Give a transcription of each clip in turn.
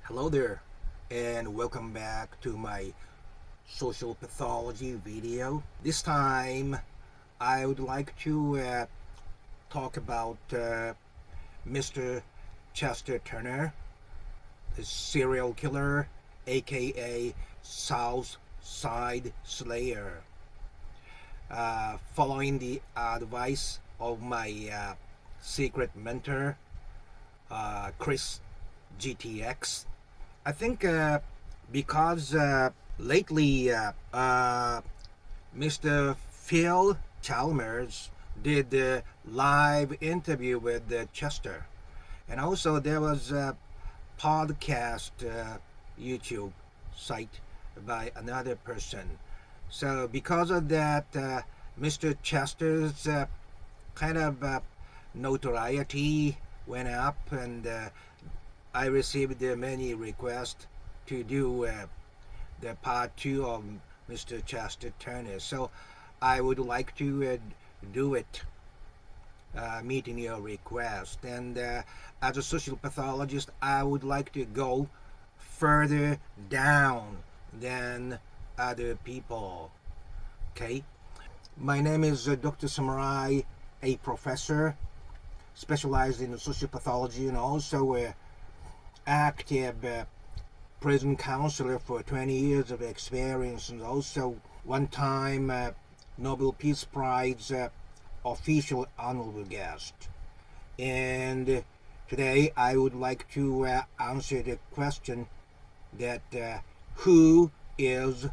Hello there, and welcome back to my social pathology video. This time, I would like to talk about Mr. Chester Turner, the serial killer, aka South Side Slayer. Following the advice of my secret mentor, Chris GTX, I think because lately Mr. Phil Chalmers did a live interview with Chester, and also there was a podcast YouTube site by another person. So because of that, Mr. Chester's kind of notoriety went up, and I received many requests to do the part two of Mr. Chester Turner. So I would like to do it, meeting your request. And as a social pathologist, I would like to go further down than other people. Okay? My name is Dr. Samurai, a professor specialized in social pathology and also active prison counselor for 20 years of experience, and also one time Nobel Peace Prize official honorable guest. And today I would like to answer the question that who is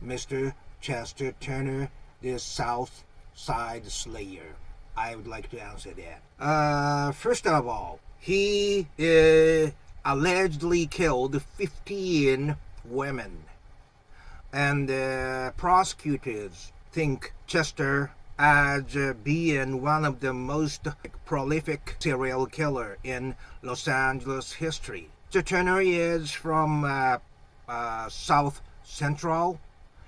Mr. Chester Turner, the South Side Slayer? I would like to answer that. First of all, he allegedly killed 15 women, and prosecutors think Chester as being one of the most prolific serial killer in Los Angeles history. Mr. Turner is from South Central,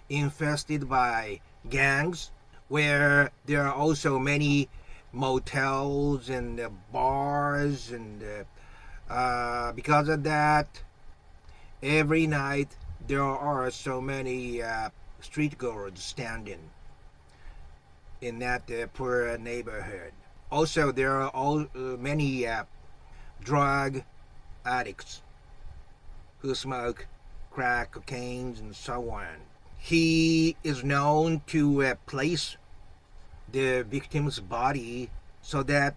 infested by gangs, where there are also many motels and bars, and because of that, every night there are so many street guards standing in that poor neighborhood. Also, there are many drug addicts who smoke crack, cocaine, and so on. He is known to place the victim's body so that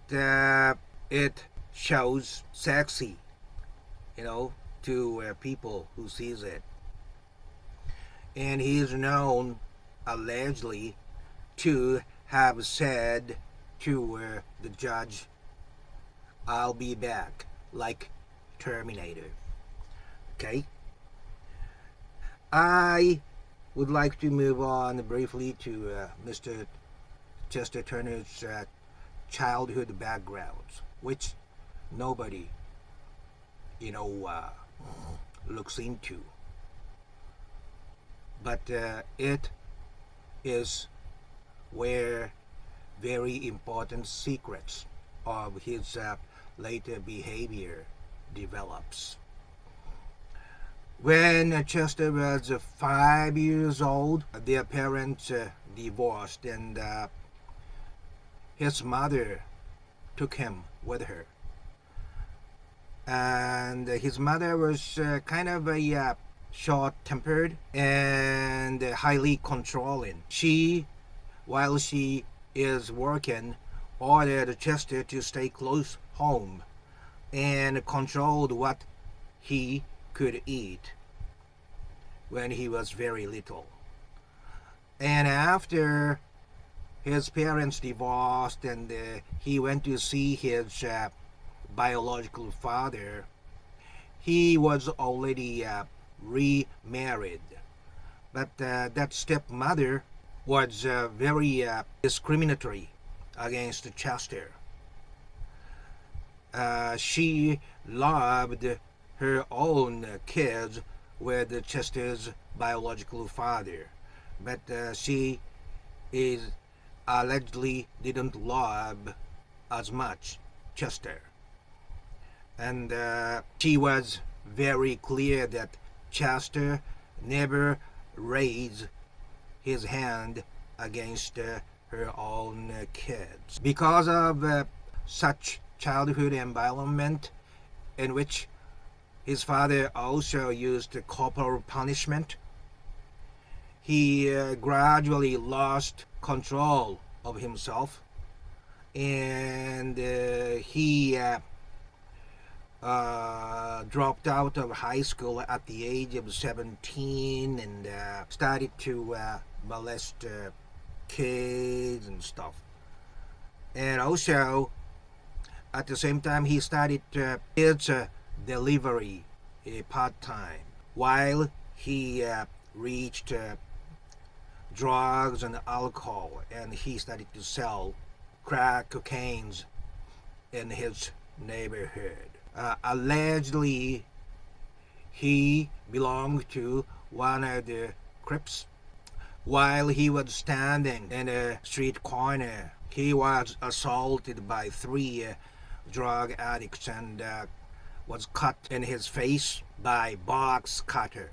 it shows sexy, to people who sees it. And he is known, allegedly, to have said to the judge, "I'll be back," like Terminator. Okay? I would like to move on briefly to Mr. Chester Turner's childhood backgrounds, which nobody, looks into. But it is where very important secrets of his later behavior develops. When Chester was 5 years old, their parents divorced, and his mother took him with her. And his mother was kind of a short-tempered and highly controlling. She, while she is working, ordered Chester to stay close home and controlled what he could eat when he was very little. And after his parents divorced and he went to see his biological father, he was already remarried. But that stepmother was very discriminatory against Chester. She loved her own kids with Chester's biological father, but she is allegedly didn't love as much Chester. And she was very clear that Chester never raised his hand against her own kids. Because of such childhood environment in which his father also used corporal punishment, he gradually lost control of himself, and he dropped out of high school at the age of 17 and started to molest kids and stuff. And also, at the same time, he started kids delivery part-time while he reached drugs and alcohol, and he started to sell crack cocaines in his neighborhood. Allegedly, he belonged to one of the Crips. While he was standing in a street corner, he was assaulted by three drug addicts and was cut in his face by box cutter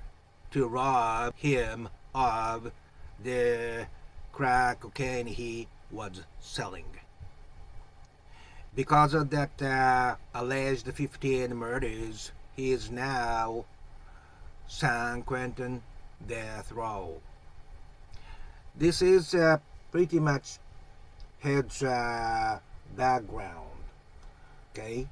to rob him of the crack cocaine he was selling. Because of that alleged 15 murders, he is now San Quentin death row. This is pretty much his background. Okay,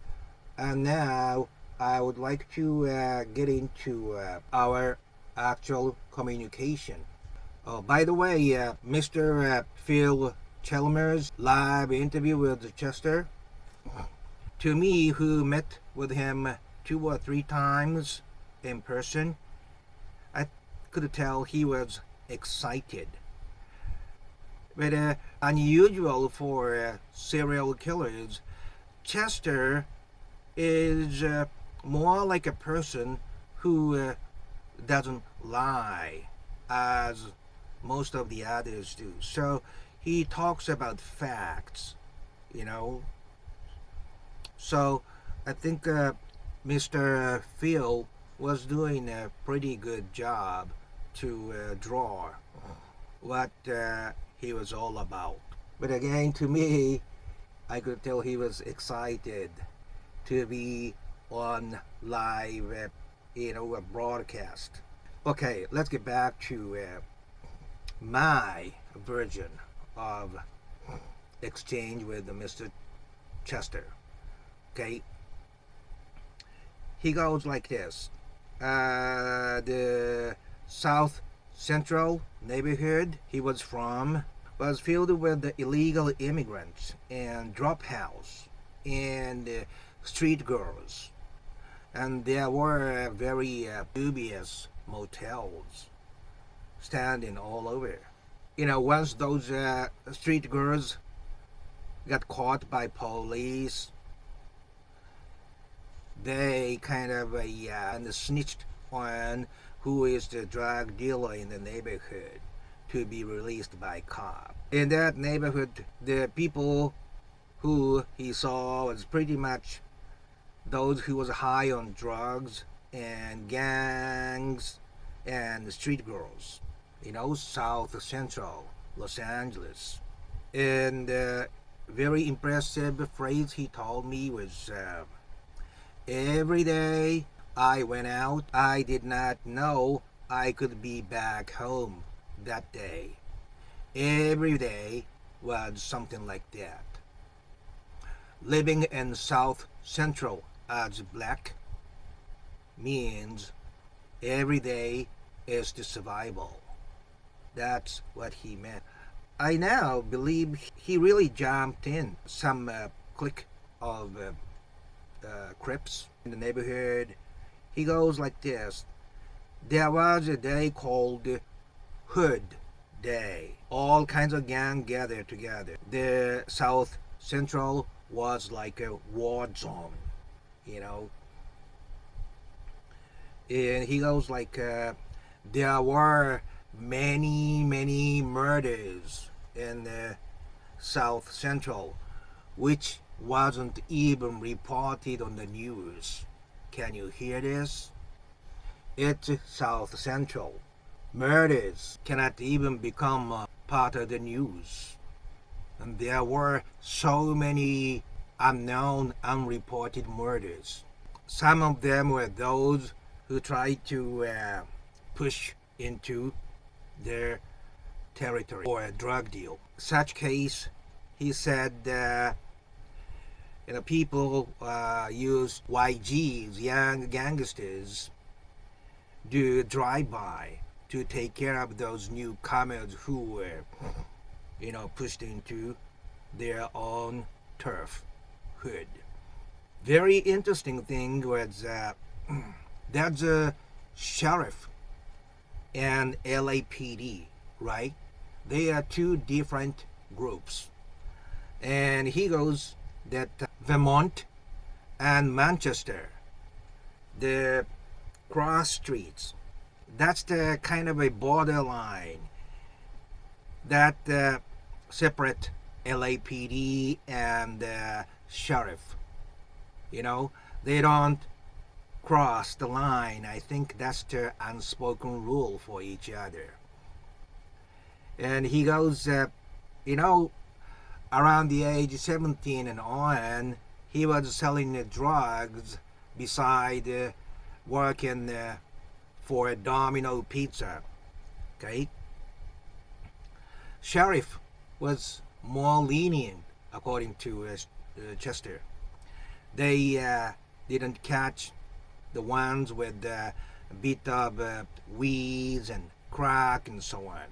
and now I would like to get into our actual communication. By the way, Mr. Phil Chalmers' live interview with Chester, to me, who met with him 2 or 3 times in person, I could tell he was excited. But unusual for serial killers, Chester is more like a person who doesn't lie as most of the others do. So he talks about facts, you know. So I think Mr. Phil was doing a pretty good job to draw what he was all about. But again, to me, I could tell he was excited to be on live, a broadcast. Okay, let's get back to my version of exchange with Mr. Chester. Okay, he goes like this. The South Central neighborhood he was from was filled with illegal immigrants and dropouts and street girls, and there were very dubious motels standing all over. Once those street girls got caught by police, they kind of snitched on who is the drug dealer in the neighborhood to be released by cop. In that neighborhood, the people who he saw was pretty much those who was high on drugs and gangs and street girls. South Central Los Angeles. And very impressive phrase he told me was, every day I went out, I did not know I could be back home that day. Every day was something like that. Living in South Central as black means every day is the survival. That's what he meant. I now believe he really jumped in some clique of Crips in the neighborhood. He goes like this. There was a day called Hood Day. All kinds of gang gathered together. The South Central was like a war zone, And he goes like, there were many murders in the South Central, which wasn't even reported on the news. Can you hear this? It's South Central. Murders cannot even become part of the news. And there were so many unknown, unreported murders. Some of them were those who tried to push into their territory or a drug deal. Such case, he said, people use YGs, young gangsters, do drive-by to take care of those newcomers who were, pushed into their own turf hood. Very interesting thing was that's a sheriff and LAPD, right? They are two different groups. And he goes that Vermont and Manchester, the cross streets, that's the kind of a borderline that separate LAPD and sheriff. They don't cross the line. I think that's the unspoken rule for each other. And he goes, around the age 17 and on, he was selling drugs beside working for a Domino Pizza. Okay? Sheriff was more lenient, according to Chester. They didn't catch the ones with bit of weeds and crack and so on.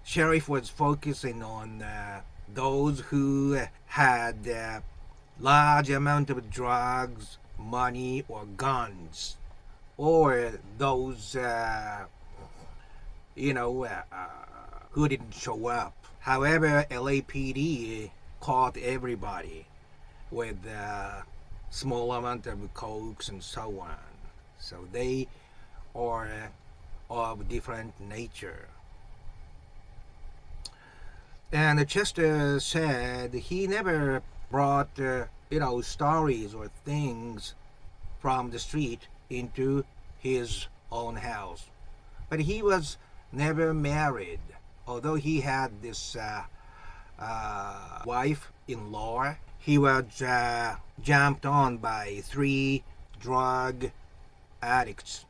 Sheriff was focusing on those who had large amount of drugs, money, or guns, or those who didn't show up. However, LAPD caught everybody with small amount of cokes and so on. So they are of different nature. And Chester said he never brought, stories or things from the street into his own house. But he was never married, although he had this wife-in-law. He was jumped on by 3 drug addicts,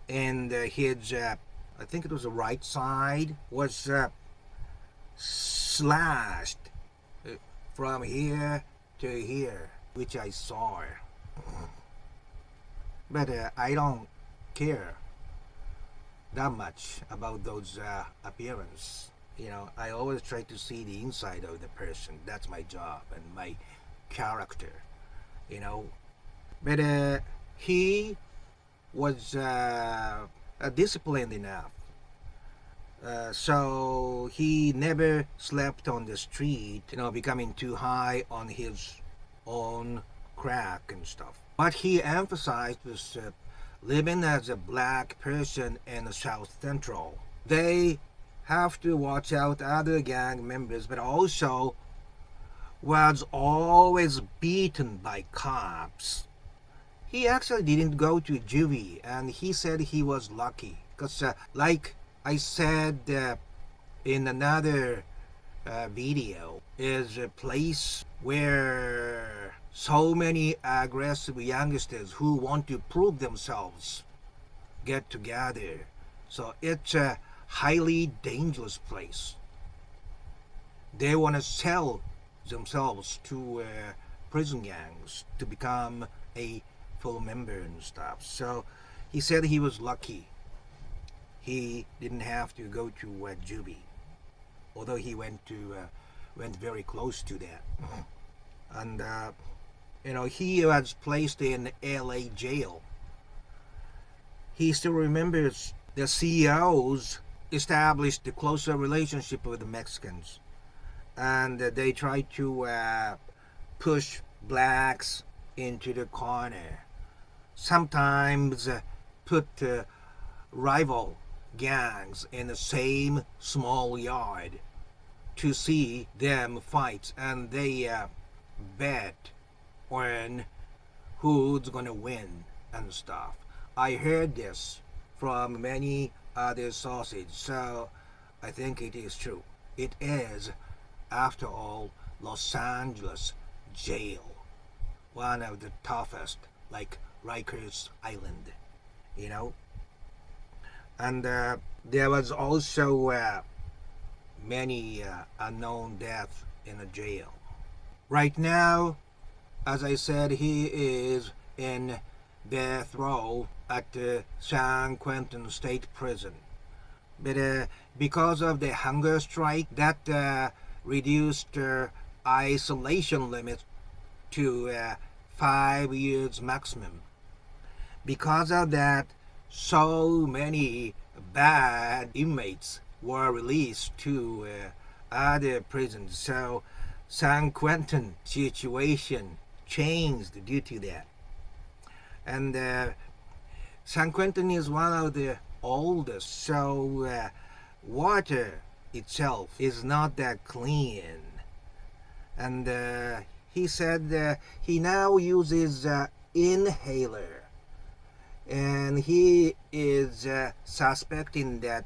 and his, I think it was the right side, was slashed from here to here, which I saw. But I don't care that much about those appearance. I always try to see the inside of the person. That's my job and my character. But he was disciplined enough. So he never slept on the street, becoming too high on his own crack and stuff. What he emphasized was living as a black person in the South Central. They have to watch out other gang members, but also was always beaten by cops. He actually didn't go to juvie, and he said he was lucky because, like I said in another video, is a place where so many aggressive youngsters who want to prove themselves get together. So it's a highly dangerous place. They want to sell themselves to prison gangs to become a full member and stuff. So he said he was lucky. He didn't have to go to juvie, although he went very close to that. And he was placed in LA jail. He still remembers the CEOs established a closer relationship with the Mexicans, and they tried to push blacks into the corner. Sometimes put rival gangs in the same small yard to see them fight, and they bet on who's gonna win and stuff. I heard this from many other sources, so I think it is true. It is, after all, Los Angeles jail, one of the toughest, like Rikers Island, you know. And there was also many unknown deaths in the jail. Right now, as I said, he is in death row at the San Quentin State Prison. But because of the hunger strike, that reduced isolation limit to 5 years maximum. Because of that, so many bad inmates were released to other prisons. So San Quentin situation changed due to that. And San Quentin is one of the oldest, so water itself is not that clean. And he said he now uses inhaler, and he is suspecting that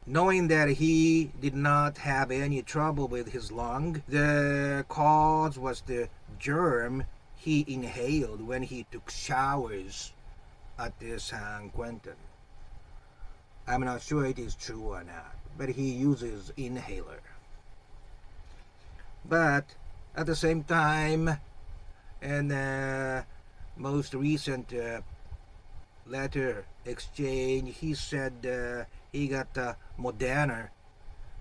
knowing that he did not have any trouble with his lung, the cause was the germ he inhaled when he took showers at the San Quentin. I'm not sure it is true or not, but he uses inhaler. But at the same time, and most recent letter exchange, he said he got the Moderna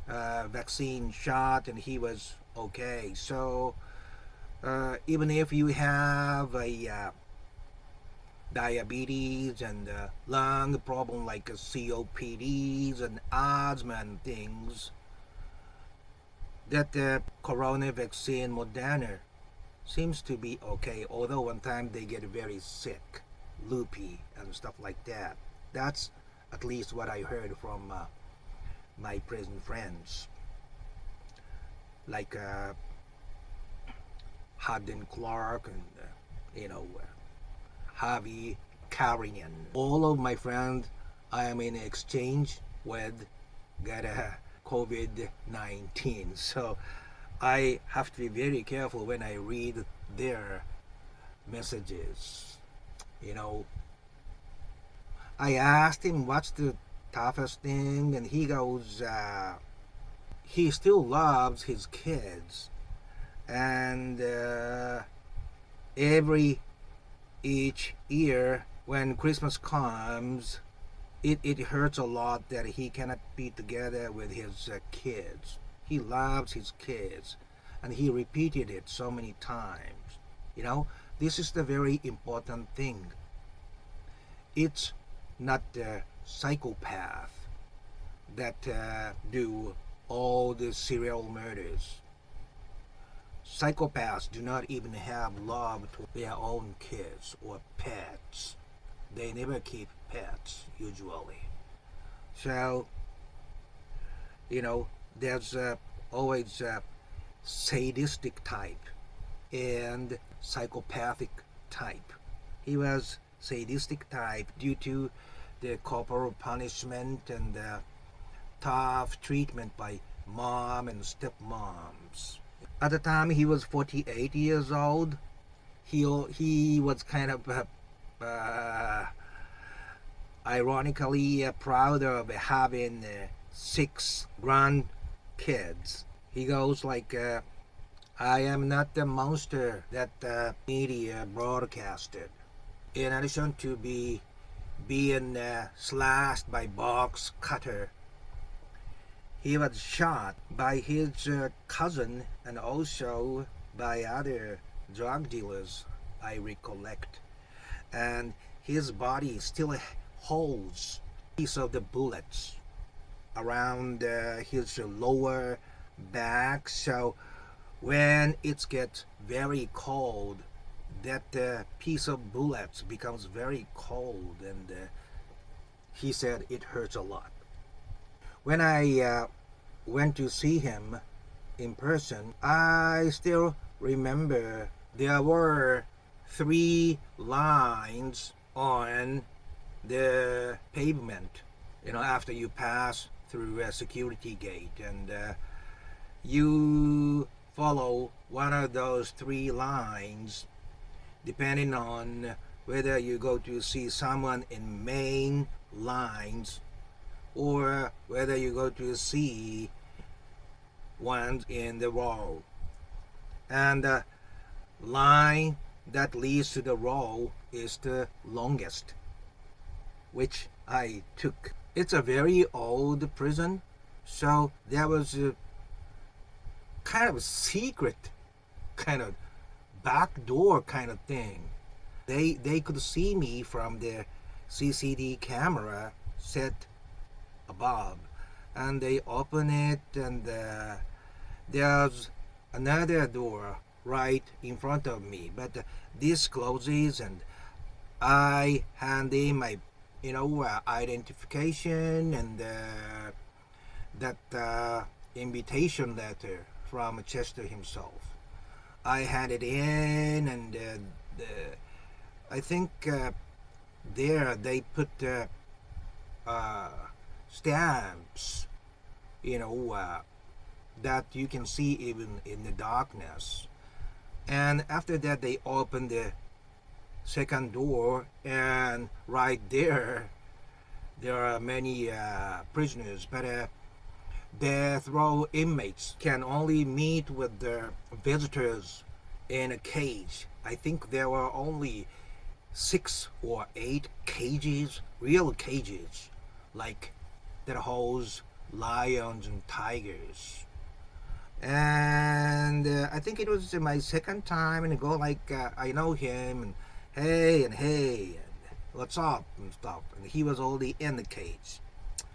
vaccine shot and he was okay. So even if you have a diabetes and lung problem like COPDs and asthma and things, that the corona vaccine Moderna seems to be okay, although one time they get very sick, loopy and stuff like that. That's at least what I heard from my prison friends, like Hadden Clark and Javi Karian. All of my friends I am in exchange with got a COVID-19, so I have to be very careful when I read their messages. I asked him what's the toughest thing, and he goes, he still loves his kids, and each year when Christmas comes, it hurts a lot that he cannot be together with his kids. He loves his kids, and he repeated it so many times. This is the very important thing. It's not the psychopath that do all the serial murders. Psychopaths do not even have love to their own kids or pets. They never keep pets, usually. So, there's always a sadistic type and psychopathic type. He was sadistic type due to the corporal punishment and the tough treatment by mom and stepmoms. At the time he was 48 years old. He was kind of ironically proud of having 6 grandkids. He goes like, I am not the monster that the media broadcasted. In addition to being slashed by box cutter, he was shot by his cousin and also by other drug dealers, I recollect. And his body still holds a piece of the bullets around his lower back. So when it gets very cold, that piece of bullets becomes very cold, and he said it hurts a lot. When I went to see him in person, I still remember there were 3 lines on the pavement, after you pass through a security gate, and you follow one of those three lines, depending on whether you go to see someone in main lines or whether you go to see ones in the row. And the line that leads to the row is the longest, which I took. It's a very old prison, so there was a kind of secret, kind of back door kind of thing. They could see me from the CCD camera set above, and they open it, and there's another door right in front of me, but this closes, and I hand in my identification and that invitation letter from Chester himself. I hand it in, and I think there they put stamps, that you can see even in the darkness. And after that, they opened the second door, and right there are many prisoners, but death row inmates can only meet with their visitors in a cage. I think there were only 6 or 8 cages, real cages, like that holds lions and tigers. And I think it was my second time, and I go like, I know him, and hey, and what's up and stuff. And he was already in the cage.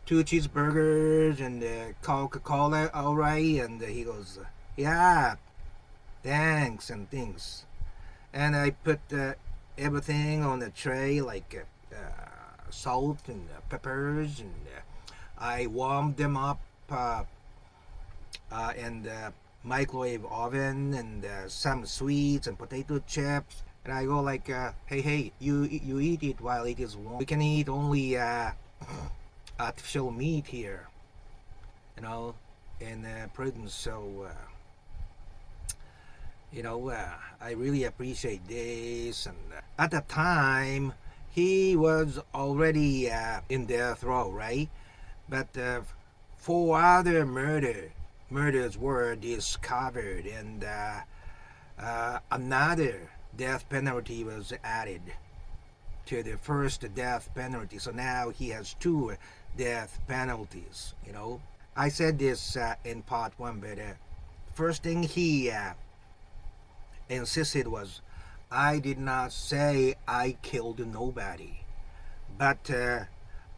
2 cheeseburgers and Coca-Cola, all right. And he goes, yeah, thanks and things. And I put everything on the tray, like salt and peppers, and I warmed them up in the microwave oven, and some sweets and potato chips. And I go like, hey, you eat it while it is warm. We can eat only artificial meat here, in prison. So, I really appreciate this. And at the time, he was already in death row, right? But 4 other murders were discovered, and another death penalty was added to the first death penalty. So now he has 2 death penalties. I said this in part 1, but first thing he insisted was, I did not say I killed nobody, but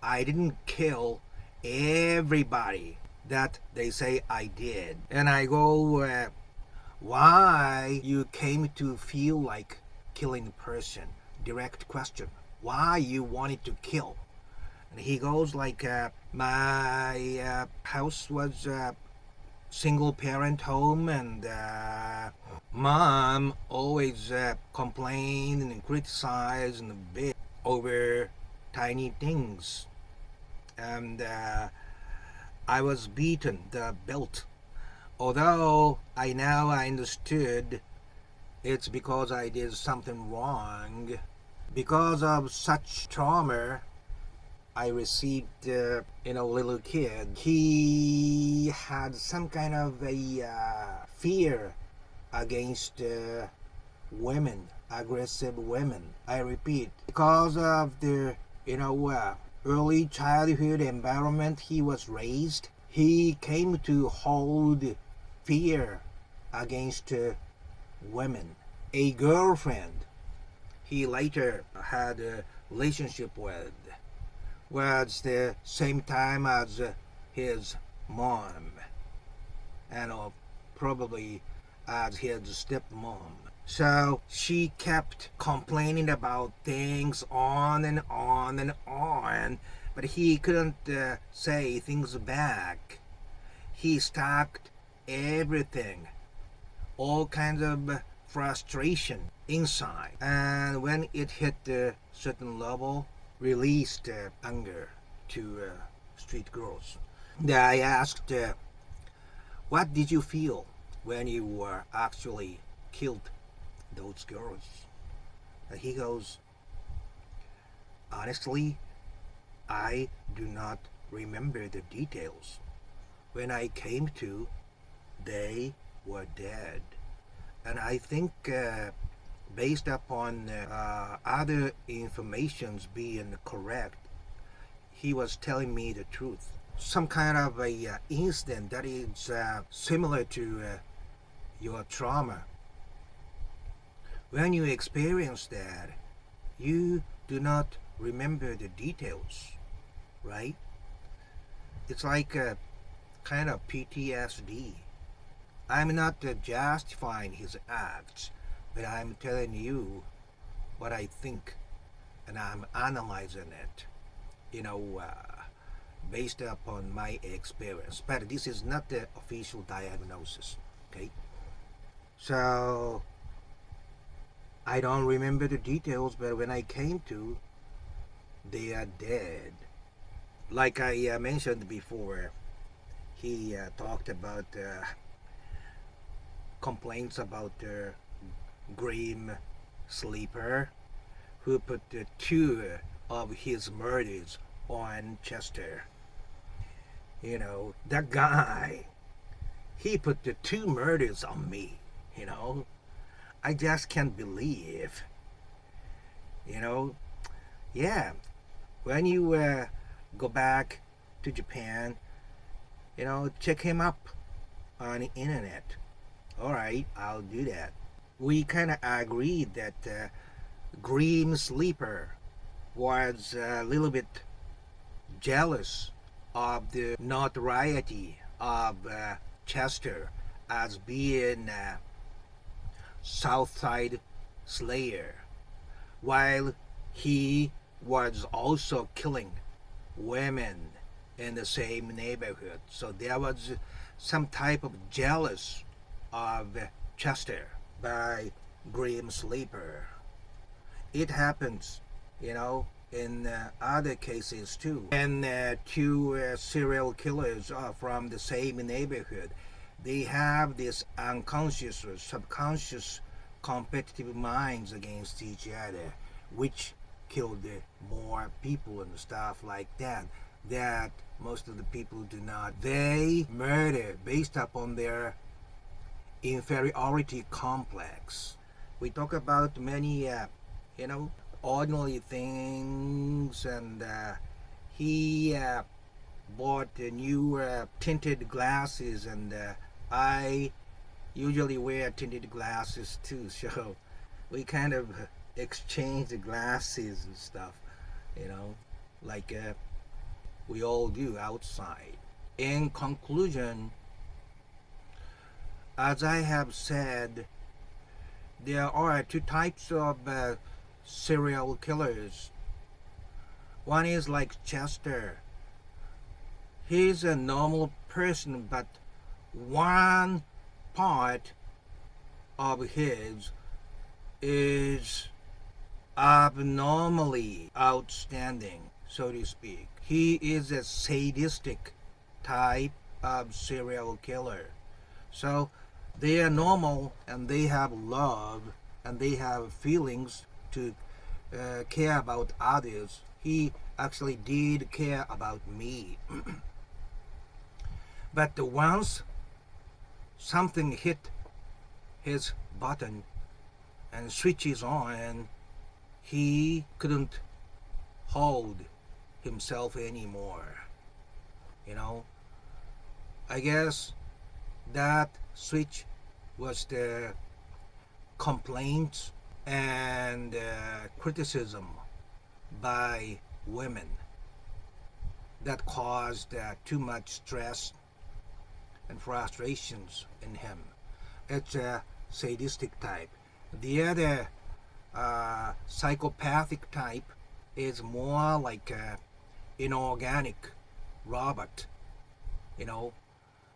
I didn't kill everybody that they say I did. And I go, why you came to feel like killing a person? Direct question. Why you wanted to kill? And he goes like, my house was a single parent home, and mom always complained and criticized and bitched over tiny things. And I was beaten the belt. Although I now understood it's because I did something wrong. Because of such trauma I received, little kid, he had some kind of a fear against women, aggressive women. I repeat, because of the, early childhood environment he was raised, he came to hold fear against women. A girlfriend he later had a relationship with was the same time as his mom, and probably as his stepmom. So she kept complaining about things on and on and on, but he couldn't say things back. He stopped everything, all kinds of frustration inside. And when it hit a certain level, released anger to street girls. Then I asked, what did you feel when you were actually killed those girls? And he goes, honestly, I do not remember the details. When I came to, they were dead. And I think based upon other informations being correct, he was telling me the truth. Some kind of a incident that is similar to your trauma. When you experience that, you do not remember the details, right? It's like a kind of PTSD. I'm not justifying his acts, but I'm telling you what I think, and I'm analyzing it, based upon my experience. But this is not the official diagnosis, okay? So I don't remember the details, but when I came to, they are dead. Like I mentioned before, he talked about complaints about the grim sleeper who put two of his murders on Chester. That guy, he put the two murders on me. I just can't believe. you know yeah, when you go back to Japan, check him up on the internet. All right, I'll do that. We kind of agreed that Grim Sleeper was a little bit jealous of the notoriety of Chester as being Southside Slayer, while he was also killing women in the same neighborhood. So there was some type of jealous of Chester by Grim Sleeper. It happens, in other cases too. And two serial killers are from the same neighborhood. They have this unconscious or subconscious competitive minds against each other, which killed more people and stuff like that. That most of the people do not. They murder based upon their inferiority complex. We talk about many, ordinary things, and he bought new tinted glasses, and I usually wear tinted glasses too, so we kind of exchange the glasses and stuff, like we all do outside. In conclusion, as I have said, there are two types of serial killers. One is like Chester. He's a normal person, but one part of his is abnormally outstanding, so to speak. He is a sadistic type of serial killer. So they are normal, and they have love, and they have feelings to care about others. He actually did care about me. But once something hit his button and switches on, he couldn't hold himself anymore. I guess that switch was the complaints and criticism by women that caused too much stress and frustrations in him. It's a sadistic type. The other psychopathic type is more like an inorganic robot.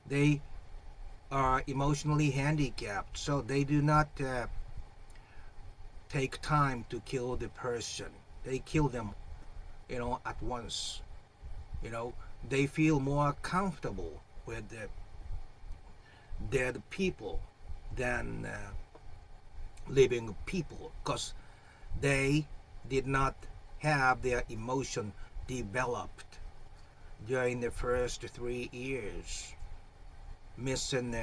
They are emotionally handicapped, so they do not take time to kill the person. They kill them at once. They feel more comfortable with the dead people than living people, because they did not have their emotion developed during the first 3 years, missing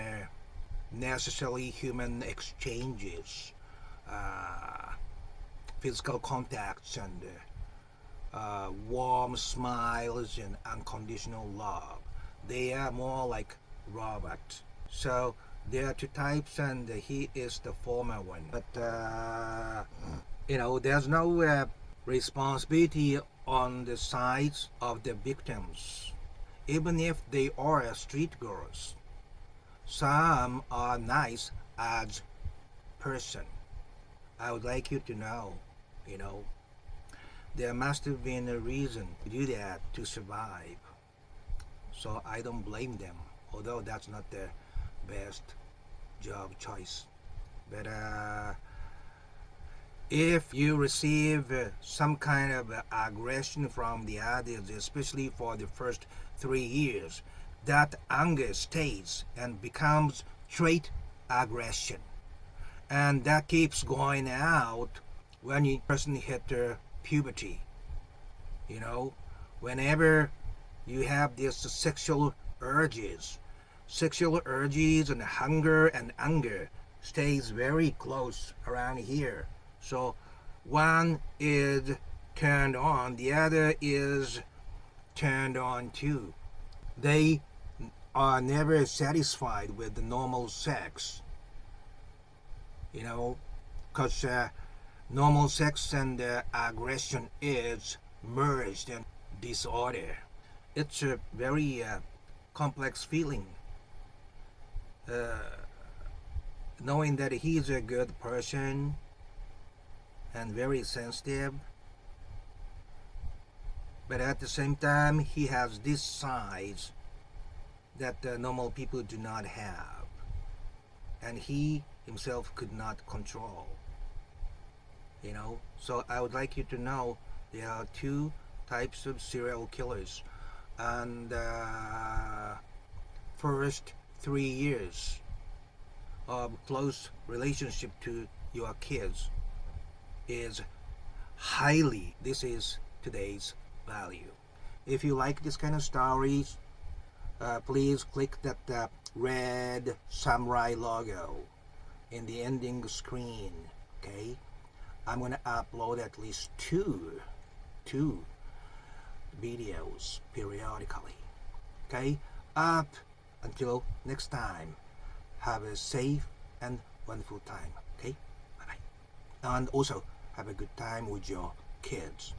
necessary human exchanges, physical contacts, and warm smiles and unconditional love. They are more like robots. So there are two types, and he is the former one. But there's no responsibility on the sides of the victims, even if they are street girls. Some are nice as person. I would like you to know, you know, there must have been a reason to do that to survive. So I don't blame them, although that's not the best job choice. But if you receive some kind of aggression from the others, especially for the first 3 years, that anger stays and becomes trait aggression. And that keeps going out when a person hit puberty. Whenever you have these sexual urges and hunger and anger stays very close around here. So one is turned on, the other is turned on too. They are never satisfied with the normal sex, because normal sex and aggression is merged in disorder. It's a very complex feeling, knowing that he's a good person and very sensitive, but at the same time he has this sides that normal people do not have, and he himself could not control. So I would like you to know there are two types of serial killers, and first 3 years of close relationship to your kids is this is today's value. If you like this kind of stories, please click that red samurai logo in the ending screen. Okay, I'm gonna upload at least two videos periodically. Okay, up until next time, have a safe and wonderful time. Okay, bye bye. And also have a good time with your kids.